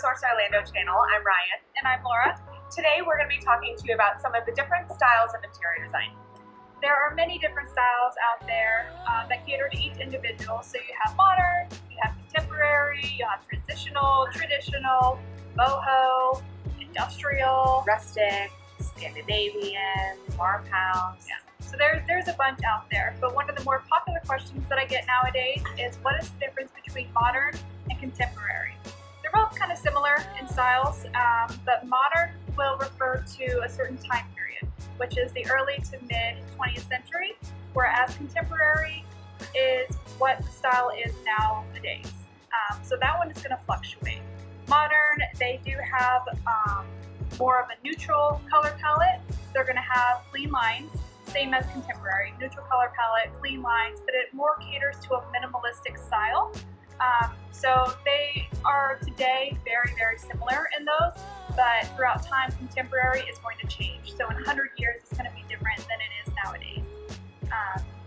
ProSource Orlando channel. I'm Ryan. And I'm Laura. Today we're going to be talking to you about some of the different styles of interior design. There are many different styles out there that cater to each individual. So you have modern, you have contemporary, you have transitional, traditional, boho, industrial, Rustic, Scandinavian, farmhouse. Yeah. So there's a bunch out there. But one of the more popular questions that I get nowadays is, what is the difference between modern and contemporary? They're both kind of similar in styles, but modern will refer to a certain time period, which is the early to mid 20th century, whereas contemporary is what the style is nowadays. So that one is going to fluctuate. Modern, they do have more of a neutral color palette. They're going to have clean lines, same as contemporary. Neutral color palette, clean lines, but it more caters to a minimalistic style. So they are today very, very similar in those, but throughout time, contemporary is going to change. So in 100 years, it's going to be different than it is nowadays.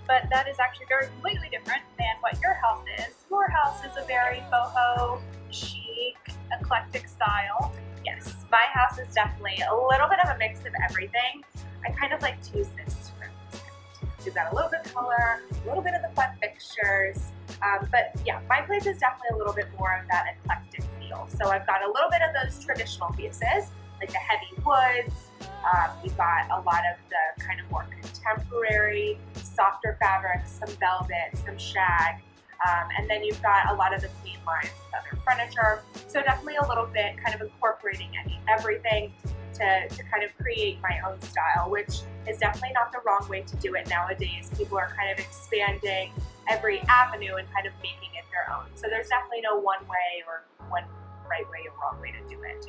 But that is actually very completely different than what your house is. Your house is a very boho, chic, eclectic style. Yes, my house is definitely a little bit of a mix of everything. I kind of like to use this for we've got a little bit of color, a little bit of the fun fixtures, but yeah, my place is definitely a little bit more of that eclectic feel. So I've got a little bit of those traditional pieces, like the heavy woods. We've got a lot of the kind of more contemporary, softer fabrics, some velvet, some shag, and then you've got a lot of the clean lines with other furniture. So definitely a little bit kind of incorporating everything to kind of create my own style, which is definitely not the wrong way to do it nowadays. People are kind of expanding every avenue and kind of making it their own. So there's definitely no one way or one right way or wrong way to do it.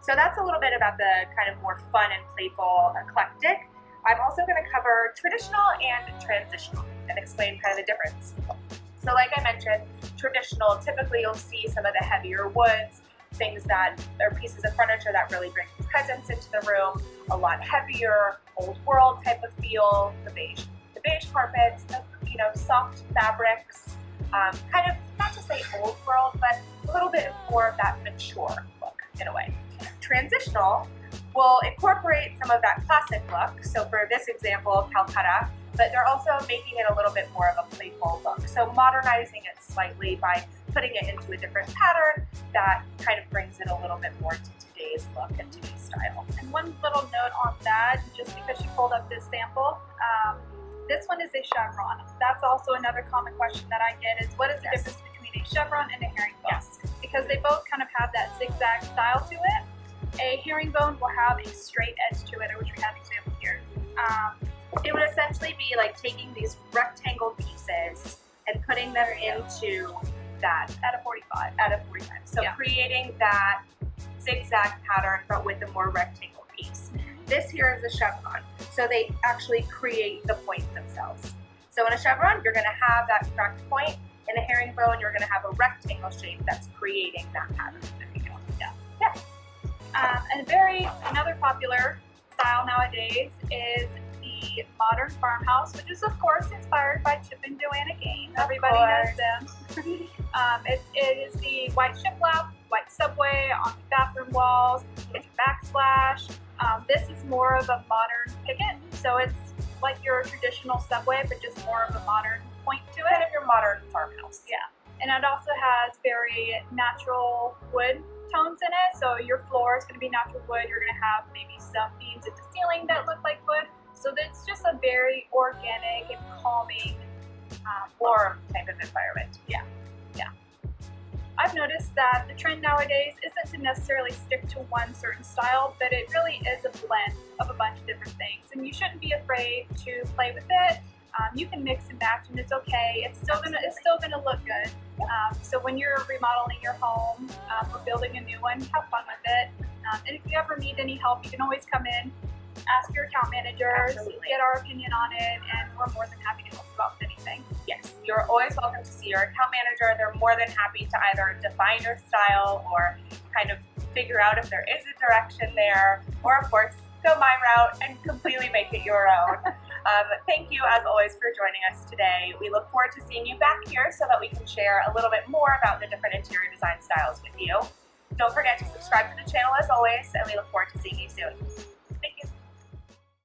So that's a little bit about the kind of more fun and playful eclectic. I'm also going to cover traditional and transitional and explain kind of the difference. So like I mentioned, traditional, typically you'll see some of the heavier woods, things that are pieces of furniture that really bring presence into the room, a lot heavier, old world type of feel, the beige carpets, the soft fabrics, kind of not to say old world, but a little bit more of that mature look in a way. Transitional will incorporate some of that classic look. So for this example, Calcutta, but they're also making it a little bit more of a playful look. So modernizing it slightly by putting it into a different pattern that kind of brings it a little bit more to today's look and today's style. And one little note on that, just because you pulled up this sample, this one is a chevron. That's also another common question that I get is, what is the difference between a chevron and a herringbone? Yes. Because they both kind of have that zigzag style to it. A herringbone will have a straight edge to it, which we have an example here. It would essentially be like taking these rectangle pieces and putting them into that at a 45. So creating that zigzag pattern, but with a more rectangle piece. This here is a chevron. So they actually create the point themselves. So in a chevron, you're going to have that cracked point. In a herringbone, you're going to have a rectangle shape that's creating that pattern. There you go. Yeah. And another popular style nowadays is the modern farmhouse, which is of course inspired by Chip and Joanna Gaines. Everybody knows them. It is the white shiplap, white subway on the bathroom walls, kitchen backsplash. This is more of a modern picket, so it's like your traditional subway, but just more of a modern point to it. Kind of your modern farmhouse. Yeah, and it also has very natural wood tones in it. So your floor is going to be natural wood. You're going to have maybe some beams at the ceiling that look like wood. So it's just a very organic and calming, warm type of environment. Yeah. I've noticed that the trend nowadays isn't to necessarily stick to one certain style, but it really is a blend of a bunch of different things. And you shouldn't be afraid to play with it. You can mix and match, and it's okay. It's still gonna look good. So when you're remodeling your home or building a new one, have fun with it. And if you ever need any help, you can always come in, ask your account managers, get our opinion on it, and we're more than happy to help you out with anything. Yes, you're always welcome to see your account manager. They're more than happy to either define your style or kind of figure out if there is a direction there, or of course, go my route and completely make it your own. Thank you, as always, for joining us today. We look forward to seeing you back here so that we can share a little bit more about the different interior design styles styles with you. Don't forget to subscribe to the channel as always, and we look forward to seeing you soon.